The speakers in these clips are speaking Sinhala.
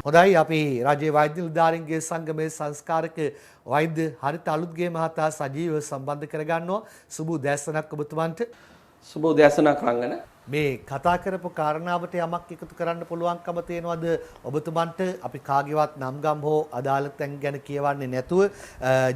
හොඳයි අපි රජයේ වෛද්‍ය නිලධාරීන්ගේ සංගමේ සංස්කාරක වෛද්‍ය හරිත අලුත්ගේ මහතා සජීවව සම්බන්ධ කරගන්නවා. සුබ උදෑසනක් ඔබතුමන්ට. සුබ උදෑසනක් රංගන. මේ කතා කරපු කාරණාවට යමක් එකතු කරන්න පුළුවන්කම තියෙනවද ඔබතුමන්ට? අපි කාගේවත් නම්ගම් හෝ අදාළ තැන් ගැන කියවන්නේ නැතුව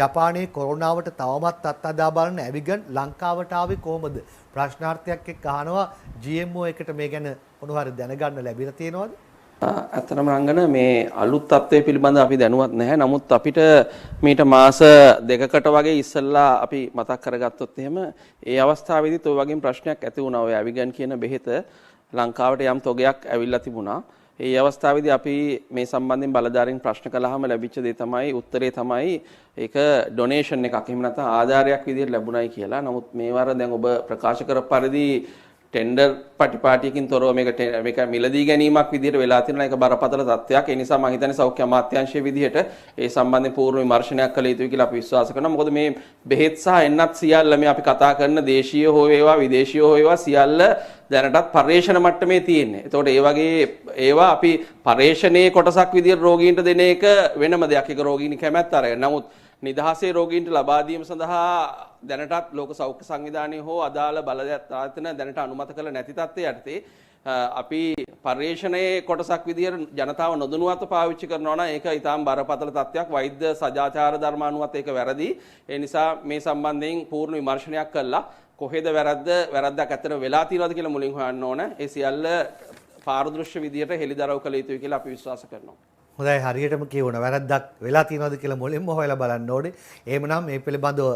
ජපානයේ කොරෝනාවට තවමත් අත්අදා බලන ඇවිගන් ලංකාවට ආවේ කොහොමද? ප්‍රශ්නාර්ථයක් එක්ක අහනවා. GMO එකට මේ ගැන මොන හරි දැනගන්න ලැබිලා තියෙනවද? ඇත්තටම රංගන මේ අලුත් තත්ත්වය පිළිබඳව අපි දැනුවත් නැහැ. නමුත් අපිට මීට මාස දෙකකට වගේ ඉස්සෙල්ලා අපි මතක් කරගත්තොත් එහෙම ඒ අවස්ථාවේදීත් ওই වගේම ප්‍රශ්නයක් ඇති වුණා. ඔය ඇවිගන් කියන බෙහෙත ලංකාවට යම් තොගයක් ඇවිල්ලා තිබුණා. ඒ අවස්ථාවේදී අපි මේ සම්බන්ධයෙන් බලධාරීන් ප්‍රශ්න කළාම ලැබිච්ච දේ තමයි උත්තරේ තමයි ඒක ඩොනේෂන් එකක්. එහෙම නැත්නම් ආධාරයක් විදිහට ලැබුණයි කියලා. නමුත් මේ වර දැන් ඔබ ප්‍රකාශ කර පරිදි ටෙන්ඩර් පටිපාටියකින් තොරව මේක මිලදී ගැනීමක් විදිහට වෙලා තියෙනවා. ඒක බරපතල තත්ත්වයක්. ඒ නිසා මම හිතන්නේ සෞඛ්‍ය අමාත්‍යාංශයේ විදිහට ඒ සම්බන්ධයෙන් පූර්ව විමර්ශනයක් කළ යුතුයි කියලා අපි විශ්වාස කරනවා. මොකද මේ බෙහෙත් සහ එන්නත් සියල්ල මේ අපි කතා කරන දේශීය හෝ වේවා විදේශීය හෝ වේවා සියල්ල දැනටත් පර්යේෂණ මට්ටමේ තියෙන්නේ. ඒතකොට ඒ වගේ ඒවා අපි පර්යේෂණයේ කොටසක් විදිහට රෝගීන්ට දෙන එක වෙනම දෙයක්. ඒක රෝගීන් කැමැත්ත අරගෙන. නමුත් නිදහසේ රෝගීන්ට ලබා දීම සඳහා දැනටත් ලෝක සෞඛ්‍ය සංවිධානයේ හෝ අදාළ බලධාරීන් දැනට අනුමත කළ නැති තත්ත්වයේ යටතේ අපි පර්යේෂණයේ කොටසක් විදිහට ජනතාව නොදැනුවත්ව පාවිච්චි කරනවා නම් ඒක ඊටාම් බරපතල තත්ත්වයක්. වෛද්‍ය සදාචාර ධර්ම අනුවත් ඒක වැරදි. ඒ නිසා මේ සම්බන්ධයෙන් පූර්ණ විමර්ශනයක් කළා කොහෙද වැරද්දක් ඇත්තට වෙලා තියෙනවද කියලා මුලින් හොයන්න ඕන. ඒ සියල්ල පාරදෘශ්‍ය විදිහට හෙළිදරව් කළ යුතුයි කියලා අපි විශ්වාස කරනවා. හොඳයි හරියටම කියවන වැරද්දක් වෙලා තියෙනවද කියලා මුලින්ම හොයලා බලන්න ඕනේ. එහෙමනම් මේ පිළිබඳව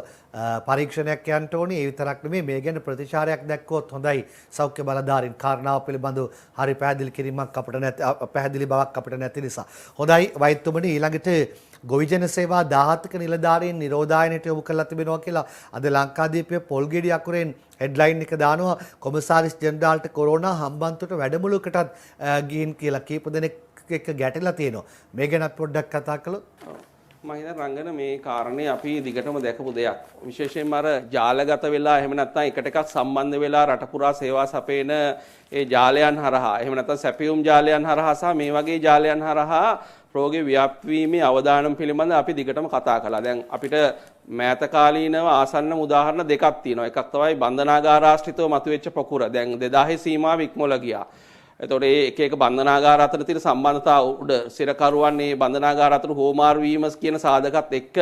පරීක්ෂණයක් යන්න ඕනේ. ඒ විතරක් නෙමෙයි මේ ගැන ප්‍රතිචාරයක් දැක්කොත් හොඳයි. සෞඛ්‍ය බලධාරීන් කාරණාව පිළිබඳව හරි පැහැදිලි කිරීමක් අපිට නැති පැහැදිලි බවක් අපිට නැති නිසා. හොඳයි වෛද්‍යතුමනි ඊළඟට ගොවිජන සේවා 17ක නිලධාරීන් නිරෝධායනයට යොමු කරලා තිබෙනවා කියලා අද ලංකාදීපයේ පොල්ගෙඩි අකුරෙන් හෙඩ්ලයින් එක දානවා. කොමසාරිස් ජෙනරාල්ට කොරෝනා හම්බන්තොට වැඩමුළුවකටත් ගිහින් කියලා කීප දෙනෙක් එක ගැටලා තියෙනවා. මේ ගැන පොඩ්ඩක් කතා කළොත්. මම හිතන රංගන මේ කාරණේ අපි දිගටම දැකපු දෙයක්. විශේෂයෙන්ම අර ජාලගත වෙලා එහෙම නැත්නම් එකට එකක් සම්බන්ධ වෙලා රට පුරා සේවා සපයන ඒ ජාලයන් හරහා එහෙම නැත්නම් සැපියුම් ජාලයන් හරහා සහ මේ වගේ ජාලයන් හරහා රෝගේ ව්‍යාප්ත වීමේ අවදානම් පිළිබඳ අපි දිගටම කතා කළා. දැන් අපිට මෑත කාලීනව ආසන්නම උදාහරණ දෙකක් තියෙනවා. එකක් තමයි බන්ධනාගාරාශ්‍රිතව මතුවෙච්ච පොකුර. දැන් 2000 සීමාව ඉක්මවලා ගියා. එතකොට මේ එක එක බන්ධනාගාර අතර තියෙන සම්බන්ධතාව උඩ සිරකරුවන් මේ බන්ධනාගාර අතර හෝමාරු වීම කියන සාධකත් එක්ක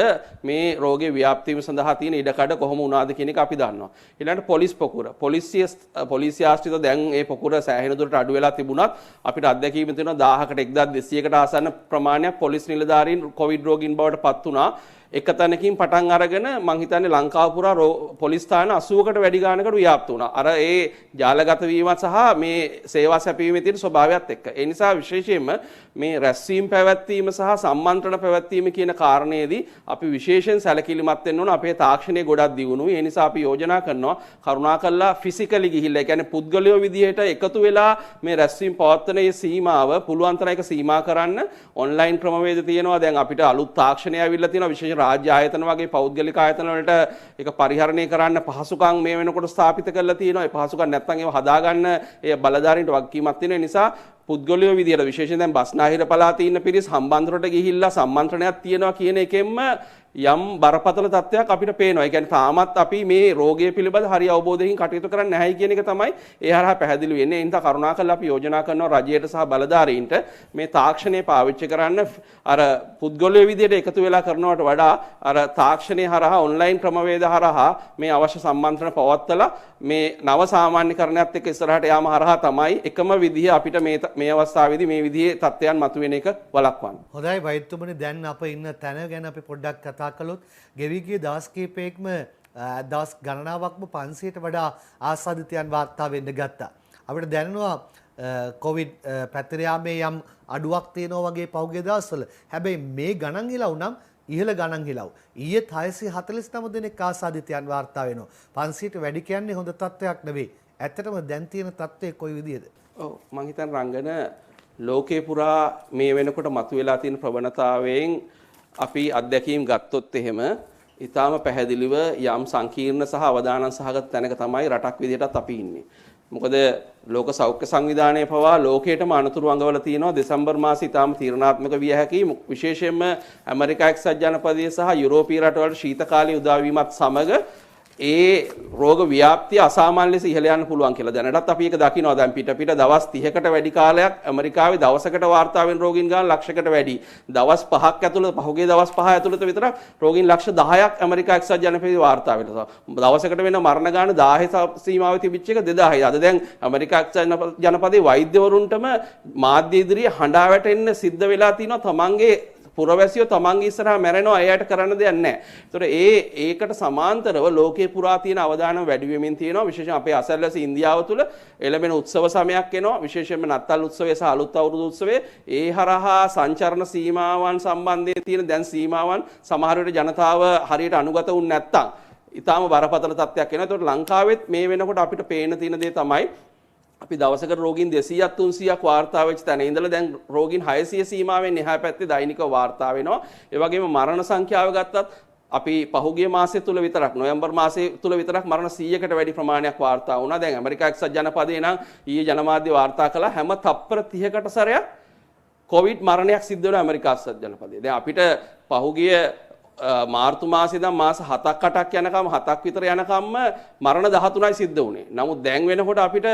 මේ රෝගේ ව්‍යාප්ත වීම සඳහා තියෙන ඉඩකඩ කොහොම වුණාද කියන එක අපි දන්නවා. ඊළඟට පොලිස් පොකුර. පොලිසිය ආශ්‍රිත දැන් මේ පොකුර සෑහෙන දුරට අඩු වෙලා තිබුණත් අපිට අත්දැකීම් තියෙනවා 1000කට 1200කට ආසන්න ප්‍රමාණයක් පොලිස් නිලධාරීන් කොවිඩ් රෝගීන් බවට පත් වුණා. එක තැනකින් පටන් අරගෙන මං හිතන්නේ ලංකාව පුරා පොලිස් ස්ථාන 80කට වැඩි ගානකට ව්‍යාප්ත වුණා. අර ඒ ජාලගත වීම සහ මේ සේවා සැපීමේ තියෙන ස්වභාවයත් එක්ක. ඒ නිසා විශේෂයෙන්ම මේ රැස්වීම පැවැත්වීම සහ සම්මන්ත්‍රණ පැවැත්වීම කියන කාරණේදී අපි විශේෂයෙන් සැලකිලිමත් වෙන්න ඕන. අපේ තාක්ෂණය ගොඩක් දියුණුයි. ඒ නිසා අපි යෝජනා කරනවා කරුණාකරලා ෆිසිකලි ගිහිල්ලා ඒ කියන්නේ පුද්ගලයෝ විදිහට එකතු වෙලා මේ රැස්වීම පවත්වන මේ සීමාව පුළුවන් තරම් එක සීමා කරන්න ඔන්ලයින් ක්‍රමවේද තියෙනවා. දැන් අපිට අලුත් තාක්ෂණය ආවිල්ලා තියෙනවා. විශේෂයෙන් රාජ්‍ය ආයතන වගේ පෞද්ගලික ආයතන වලට ඒක පරිහරණය කරන්න පහසුකම් මේ වෙනකොට ස්ථාපිත කරලා තියෙනවා. ඒ පහසුකම් නැත්නම් ඒව හදාගන්න ඒ බලධාරීන්ට වගකීමක් තියෙන නිසා පුද්ගලයෝ විදියට විශේෂයෙන් දැන් බස්නාහිර පළාතේ ඉන්න පිරිස් හම්බන්තොටට ගිහිල්ලා සම්මන්ත්‍රණයක් තියෙනවා කියන එකෙන්ම යම් බරපතල තත්ත්වයක් අපිට පේනවා. ඒ කියන්නේ තාමත් අපි මේ රෝගය පිළිබඳ හරි අවබෝධයකින් කටයුතු කරන්නේ නැහැයි කියන එක තමයි ඒ හරහා පැහැදිලි වෙන්නේ. ඒ නිසා කරුණාකරලා අපි යෝජනා කරනවා රජයට සහ බලධාරීන්ට මේ තාක්ෂණය පාවිච්චි කරන්න අර පුද්ගලයෝ විදියට එකතු වෙලා කරනවට වඩා අර තාක්ෂණය හරහා ඔන්ලයින් ක්‍රමවේද හරහා මේ අවශ්‍ය සම්මන්ත්‍රණ පවත්වලා මේ නව සාමාන්‍යකරණයත් එක්ක ඉස්සරහට යාම හරහා තමයි එකම විදිය අපිට මේ අවස්ථාවේදී මේ විදිහේ තත්ත්වයන් මතුවෙන එක වළක්වන්න. හොඳයි වෛද්‍යතුමනි දැන් අප ඉන්න තැන ගැන අපි පොඩ්ඩක් කතා කළොත් ගෙවි ගිය දවස් කිහිපයකම දවස් ගණනාවක්ම 500ට වඩා ආසාදිතයන් වාර්තා වෙන්න ගත්තා. අපිට දැනෙනවා කොවිඩ් පැතිර යාමේ යම් අඩුවක් තියෙනවා වගේ පහුගිය දවස්වල. හැබැයි මේ ගණන් හිලව් නම් ඉහළ ගණන් හිලව්. ඊයේ 649 දෙනෙක් ආසාදිතයන් වාර්තා වෙනවා. 500ට වැඩි කියන්නේ හොඳ තත්ත්වයක් නෙවෙයි. ඇත්තටම දැන් තියෙන තත්ත්වය කොයි විදිහද? ඔව් මම හිතන්නේ රංගන ලෝකේ පුරා මේ වෙනකොට මතුවලා තියෙන ප්‍රවණතාවයෙන් අපි අත්දැකීම් ගත්තොත් එහෙම ඊටාම පැහැදිලිව යම් සංකීර්ණ සහ අවදානම් සහගත තැනක තමයි රටක් විදිහටත් අපි ඉන්නේ. මොකද ලෝක සෞඛ්‍ය සංවිධානයේ පවා ලෝකයටම අනතුරු අඟවල තියෙනවා දෙසැම්බර් මාසයේ ඊටාම තීරණාත්මක විය හැකි විශේෂයෙන්ම ඇමරිකා එක්සත් ජනපදයේ සහ යුරෝපීය රටවල ශීත කාලයේ උදා වීමත් සමග ඒ රෝග ව්‍යාප්තිය අසාමාන්‍ය ලෙස ඉහළ යන්න පුළුවන් කියලා දැනටත් අපි ඒක දකිනවා. දැන් පිට දවස් 30කට වැඩි කාලයක් ඇමරිකාවේ දවසකට වාර්තා වෙන රෝගීන් ගාන ලක්ෂයකට වැඩි. දවස් 5ක් ඇතුළත පහුගිය දවස් 5 ඇතුළත විතරක් රෝගීන් ලක්ෂ 10ක් ඇමරිකා එක්සත් ජනපදයේ වාර්තා වෙනවා. දවසකට වෙන මරණ ගාන 1000 සීමාවේ තිබිච්ච එක 2000යි. අද දැන් ඇමරිකා එක්සත් ජනපදයේ වෛද්‍යවරුන්ටම මාධ්‍ය ඉදිරියේ හඬා වැටෙන්න සිද්ධ වෙලා තිනවා තමන්ගේ පුරවැසියෝ තමන්ගේ ඉස්සරහා මැරෙනවා එයාට කරන්න දෙයක් නැහැ. ඒකට සමාන්තරව ලෝකේ පුරා තියෙන අවදානම වැඩි වෙමින් තියෙනවා. විශේෂයෙන් අපේ අසල්වැසි ඉන්දියාව තුළ එළඹෙන උත්සව සමයක් එනවා. විශේෂයෙන්ම නත්තල් උත්සවය සහ අලුත් අවුරුදු උත්සවය ඒ හරහා සංචරණ සීමාවන් සම්බන්ධයෙන් තියෙන දැන් සීමාවන් සමහර විට ජනතාව හරියට අනුගත වුනේ නැත්තම් ඊටාම බරපතල තත්ත්වයක් එනවා. ඒකට ලංකාවෙත් මේ වෙනකොට අපිට පේන තියෙන දේ තමයි අපි දවසකට රෝගීන් 200ක් 300ක් වාර්තා වෙච්ච තැන ඉඳලා දැන් රෝගීන් 600 සීමාවෙන් එහා පැත්තේ දෛනිකව වාර්තා වෙනවා. ඒ වගේම මරණ සංඛ්‍යාව ගත්තත් අපි පහුගිය මාසය තුල විතරක් නොවැම්බර් මාසය තුල විතරක් මරණ 100කට වැඩි ප්‍රමාණයක් වාර්තා වුණා. දැන් ඇමරිකා එක්සත් ජනපදයේ නම් ඊයේ ජනමාධ්‍ය වාර්තා කළා හැම තප්පර 30කට සැරයක් කොවිඩ් මරණයක් සිද්ධ වෙනවා ඇමරිකා එක්සත් ජනපදයේ. දැන් අපිට පහුගිය මාර්තු මාසයේ ඉඳන් මාස 7ක් 8ක් යනකම් 7ක් විතර යනකම්ම මරණ 13යි සිද්ධ වුණේ. නමුත් දැන් වෙනකොට අපිට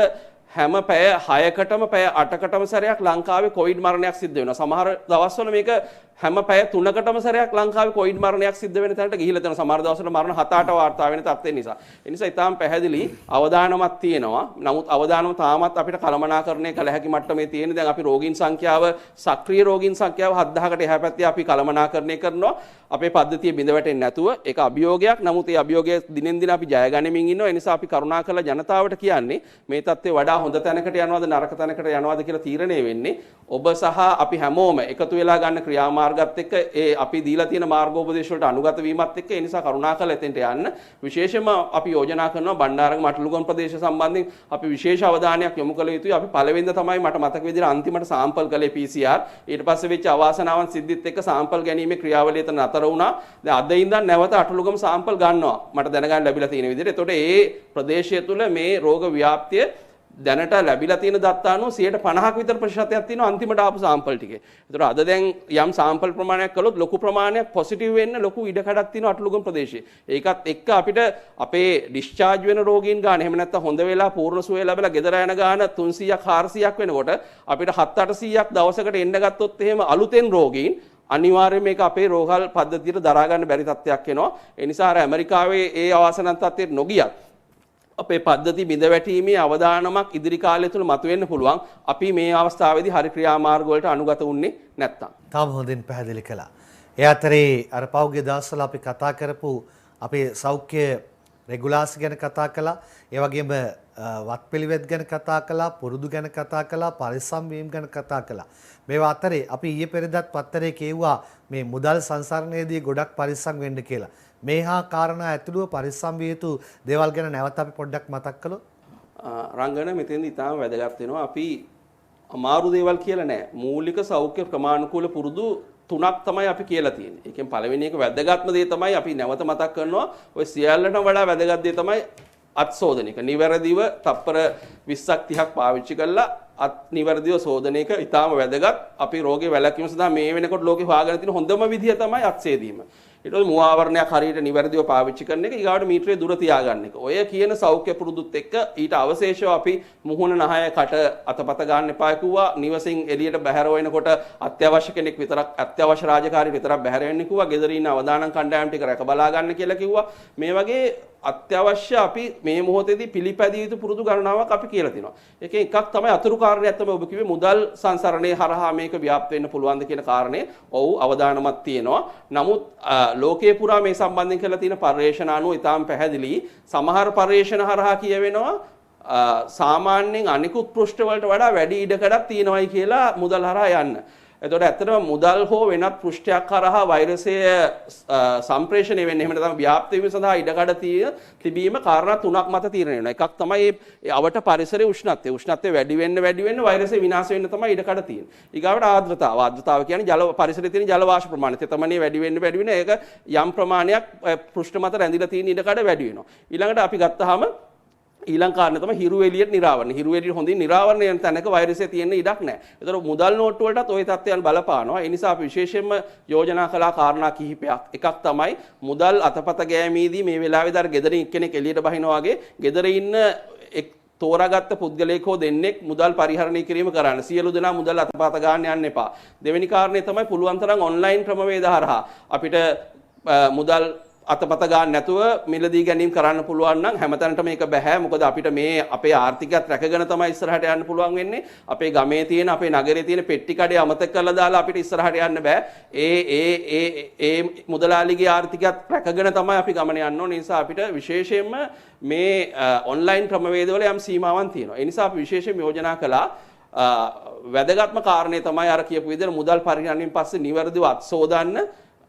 හැම පැය 6කටම පැය 8කටම සැරයක් ලංකාවේ කොවිඩ් මරණයක් සිද්ධ වෙනවා. සමහර දවස්වල මේක හැම පැය 3කටම සැරයක් ලංකාවේ කොවිඩ් මරණයක් සිද්ධ වෙන තැනට ගිහිල්ලා තියෙනවා. සමහර දවස්වල මරණ 7-8 වාර්තා වෙන තත්ත්වෙ නිසා. ඒ නිසා ඊටාම් පැහැදිලි අවදානමක් තියෙනවා. නමුත් අවදානම තාමත් අපිට කළමනාකරණය කළ හැකි මට්ටමේ තියෙන. දැන් අපි රෝගීන් සංඛ්‍යාව සක්‍රීය රෝගීන් සංඛ්‍යාව 7000කට එහා පැත්තේ අපි කළමනාකරණය කරනවා. අපේ පද්ධතිය බිඳ වැටෙන්නේ නැතුව ඒක අභියෝගයක්. නමුත් ඒ අභියෝගය දිනෙන් දින අපි ජය ගනිමින් ඉන්නවා. ඒ නිසා අපි කරුණාකරලා ජනතාවට කියන්නේ මේ තත්ත්වය වඩා හොඳ තැනකට යනවද නරක තැනකට යනවද කියලා තීරණය වෙන්නේ ඔබ සහ අපි හැමෝම එකතු වෙලා ගන්න ක්‍රියාමාර්ගات එක්ක ඒ අපි දීලා තියෙන මාර්ගෝපදේශ වලට අනුගත වීමත් එක්ක ඒ නිසා කරුණාකරලා එතෙන්ට යන්න. විශේෂයෙන්ම අපි යෝජනා කරනවා බණ්ඩාරගම මට්ටලුගම ප්‍රදේශ සම්බන්ධයෙන් අපි විශේෂ අවධානයක් යොමු කළ යුතුයි. අපි පළවෙනිද තමයි මට මතක විදිහට අන්තිමට සාම්පල් කළේ PCR. ඊට පස්සේ වෙච්ච අවාසනාවන් සිද්ධිත් එක්ක සාම්පල් ගැනීමේ ක්‍රියාවලිය එතන නතර වුණා. දැන් අද ඉඳන් නැවත අටලුගම සාම්පල් ගන්නවා. මට දැනගන්න ලැබිලා තියෙන විදිහට. එතකොට ඒ ප්‍රදේශය තුළ මේ රෝග ව්‍යාප්තිය දැනට ලැබිලා තියෙන දත්ත අනුව 50% විතර ප්‍රතිශතයක් තියෙනවා අන්තිමට ආපු සාම්පල් ටිකේ. ඒතර අද දැන් යම් සාම්පල් ප්‍රමාණයක් කළොත් ලොකු ප්‍රමාණයක් පොසිටිව් වෙන්න ලොකු ඉඩකඩක් තියෙනවා අටලුගම ප්‍රදේශයේ. ඒකත් එක්ක අපිට අපේ ඩිස්චාර්ජ් වෙන රෝගීන් ගන්න එහෙම නැත්නම් හොඳ වෙලා පූර්ණ සුවය ලැබලා ගෙදර යන ගාන 300ක් 400ක් වෙනකොට අපිට 7-800ක් දවසකට එන්න ගත්තොත් එහෙම අලුතෙන් රෝගීන් අනිවාර්යයෙන් මේක අපේ රෝහල් පද්ධතියට දරා ගන්න බැරි තත්ත්වයක් එනවා. ඒ නිසා අර ඇමරිකාවේ ඒ අවාසනාවන්ත තත්ත්වයට නොගියත් අපේ පද්ධති බිඳ වැටීමේ අවදානමක් ඉදිරි කාලය තුළ මතුවෙන්න පුළුවන්. අපි මේ අවස්ථාවේදී හරි ක්‍රියාමාර්ග වලට අනුගත වුණේ නැත්තම්. තාම හොඳින් පැහැදිලි කළා. ඒ අතරේ අර පෞද්ගලික දවස්වල අපි කතා කරපු අපේ සෞඛ්‍ය රෙගුලාසි ගැන කතා කළා. ඒ වගේම වත්පිළිවෙත් ගැන කතා කළා, පුරුදු ගැන කතා කළා, පරිස්සම් වීම ගැන කතා කළා. මේවා අතරේ අපි ඊයේ පෙරේදත් පත්තරේ කියුවා මේ මුදල් සංසරණයේදී ගොඩක් පරිස්සම් වෙන්න කියලා. මේහා කාරණා ඇතුළුව පරිස්සම් විය යුතු දේවල් ගැන නැවත අපි පොඩ්ඩක් මතක් කළොත් රංගන මෙතෙන්දී ඉතාම වැදගත් වෙනවා. අපි අමාරු දේවල් කියලා නෑ. මූලික සෞඛ්‍ය ක්‍රමානුකූල පුරුදු 3ක් තමයි අපි කියලා තියෙන්නේ. ඒකෙන් පළවෙනි එක වැදගත්ම දේ තමයි අපි නැවත මතක් කරනවා. ඔය සියල්ලටම වඩා වැදගත් දේ තමයි අත්සෝදනයක. නිවැරදිව තප්පර 20ක් 30ක් පාවිච්චි කරලා අත් නිවැරදිව සෝදනයක ඉතාම වැදගත්. අපි රෝගේ වැළැක්වීම සඳහා මේ වෙනකොට ලෝකේ හොයාගෙන තියෙන හොඳම විදිය තමයි අත්සේදීම. ඊට පස්සේ මුව ආවරණයක් හරියට නිවැරදිව පාවිච්චි කරන එක, ඊගාවට මීටරේ දුර තියාගන්න එක. ඔය කියන සෞඛ්‍ය පුරුදුත් එක්ක ඊට අවශේෂව අපි මුහුණ නහය කට අතපත ගන්න එපා කිව්වා. නිවසින් එළියට බැහැර වෙනකොට අත්‍යවශ්‍ය කෙනෙක් විතරක් අත්‍යවශ්‍ය රාජකාරී විතරක් බැහැර වෙන්න කිව්වා. ගෙදර ඉන්න අවදානම් කණ්ඩායම් ටික රැක බලා ගන්න කියලා කිව්වා. මේ වගේ අත්‍යවශ්‍ය අපි මේ මොහොතේදී පිළිපැදිය යුතු පුරුදු ගණනාවක් අපි කියලා තිනවා. ඒකෙන් එකක් තමයි අතුරු කාරණයක් තමයි ඔබ කිව්වේ මුදල් සංසරණේ හරහා මේක ව්‍යාප්ත වෙන්න පුළුවන්ද කියන කාරණේ. ඔව් අවදානමක් තියෙනවා. නමුත් ලෝකයේ පුරා මේ සම්බන්ධයෙන් කරලා තියෙන පර්යේෂණ අනුව ඉතාම පැහැදිලි. සමහර පර්යේෂණ හරහා කියවෙනවා සාමාන්‍යයෙන් අනිකුත් පෘෂ්ඨ වලට වඩා වැඩි ඉඩකඩක් තියෙනවායි කියලා මුදල් හරහා යන්න. එතකොට ඇත්තටම මුදල් හෝ වෙනත් පෘෂ්ඨයක් කරහා වෛරසය සම්ප්‍රේෂණය වෙන්නේ එහෙම නැත්නම් ව්‍යාප්ත වීම සඳහා ඉඩකඩ තිබීම කාරණා 3ක් මත තීරණය වෙනවා. එකක් තමයි ඒ අවට පරිසරයේ උෂ්ණත්වය. උෂ්ණත්වය වැඩි වෙන්න වෛරසය විනාශ වෙන්න තමයි ඉඩකඩ තියෙන්නේ. ඊගාවට ආර්ද්‍රතාව. ආර්ද්‍රතාව කියන්නේ ජල පරිසරයේ තියෙන ජල වාෂ්ප ප්‍රමාණය. තෙතමනේ වැඩි වෙන්න ඒක යම් ප්‍රමාණයක් පෘෂ්ඨ මත රැඳිලා තියෙන ඉඩකඩ වැඩි වෙනවා. ඊළඟට අපි ගත්තාම ඊළඟ කාරණේ තමයි හිරු එළියට නිරාවරණය. හිරු එළියට හොඳින් නිරාවරණය වෙන තැනක වෛරසය තියෙන්න ඉඩක් නැහැ. ඒතර මුදල් නෝට්ටු වලටත් ওই තත්ත්වයන් බලපානවා. ඒ නිසා අපි විශේෂයෙන්ම යෝජනා කළා කාරණා කිහිපයක්. එකක් තමයි මුදල් අතපත ගෑමේදී මේ වෙලාවේදී අර ගෙදරින් එක්කෙනෙක් එළියට බහිනවා වගේ ගෙදර ඉන්න තෝරාගත්ත පුද්ගලයෙක් හෝ දෙන්නෙක් මුදල් පරිහරණය කිරීම කරන්න. සියලු දෙනා මුදල් අතපත ගන්න යන්න එපා. දෙවෙනි කාරණේ තමයි පුළුවන් තරම් ඔන්ලයින් ක්‍රමවේද හරහා අපිට මුදල් අතපත ගන්න නැතුව මිලදී ගැනීම කරන්න පුළුවන් නම් හැමතැනටම මේක බෑ. මොකද අපිට මේ අපේ ආර්ථිකයත් රැකගෙන තමයි ඉස්සරහට යන්න පුළුවන් වෙන්නේ. අපේ ගමේ තියෙන අපේ නගරේ තියෙන පෙට්ටි කඩේ අමතක කරලා දාලා අපිට ඉස්සරහට යන්න බෑ. ඒ මුදලාලිගේ ආර්ථිකයත් රැකගෙන තමයි අපි ගමන යන්න ඕනේ. නිසා අපිට විශේෂයෙන්ම මේ ඔන්ලයින් ක්‍රමවේදවල යම් සීමාවන් තියෙනවා. ඒ නිසා අපි විශේෂයෙන් යෝජනා කළා වැදගත්ම කාරණේ තමයි අර කියපු විදිහට මුදල් පරිහරණයෙන් පස්සේ නිවැරදිව අත්සෝදන්න.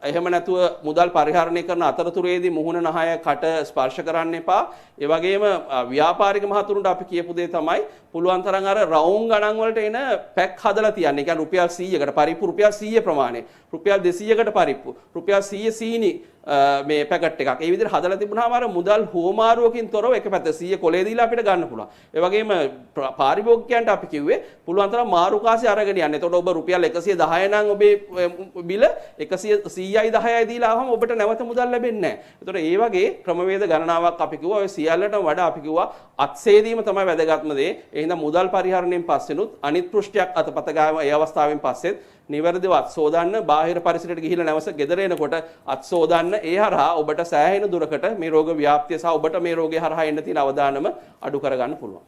එහෙම නැතුව මුදල් පරිහරණය කරන අතරතුරේදී මුහුණ නහය කට ස්පර්ශ කරන්න එපා. ඒ වගේම ව්‍යාපාරික මහතුරුන්ට අපි කියපු දේ තමයි පුළුවන් තරම් අර රවුම් ගණන් වලට එන පැක් හදලා තියන්න. ඒ කියන්නේ රුපියල් 100කට පරිප්පු රුපියල් 100 ප්‍රමාණය. රුපියල් 200කට පරිප්පු. රුපියල් 100 සීනි මේ පැකට් එකක්. ඒ විදිහට හදලා තිබුණාම අර මුදල් හෝමාරුවකින් තොරව එක පැත්ත 100 කොලේ දීලා අපිට ගන්න පුළුවන්. ඒ වගේම පාරිභෝගිකයන්ට අපි කිව්වේ පුළුවන් තරම් මාරු කාසි අරගෙන යන්න. එතකොට ඔබ රුපියල් 110 නම් ඔබේ බිල 100යි 10යි දීලා ආවම ඔබට නැවත මුදල් ලැබෙන්නේ නැහැ. එතකොට ඒ වගේ ක්‍රමවේද ගණනාවක් අපි කිව්වා. ඔය සියල්ලටම වඩා අපි කිව්වා අත්සේදීම තමයි වැදගත්ම දේ. ඒ හින්දා මුදල් පරිහරණයෙන් පස්සෙනුත් අනිත් පෘෂ්ඨයක් අතපත ගාම ඒ අවස්ථාවෙන් පස්සෙත් නිවැරදිව අත්සෝදන්න බාහිර පරිසරයට ගිහිල්ලා නැවස ගෙදර එනකොට අත්සෝදන්න. ඒ හරහා ඔබට සෑහෙන දුරකට මේ රෝග ව්‍යාප්තිය සහ ඔබට මේ රෝගය හරහා එන්න තියෙන අවදානම අඩු කරගන්න පුළුවන්.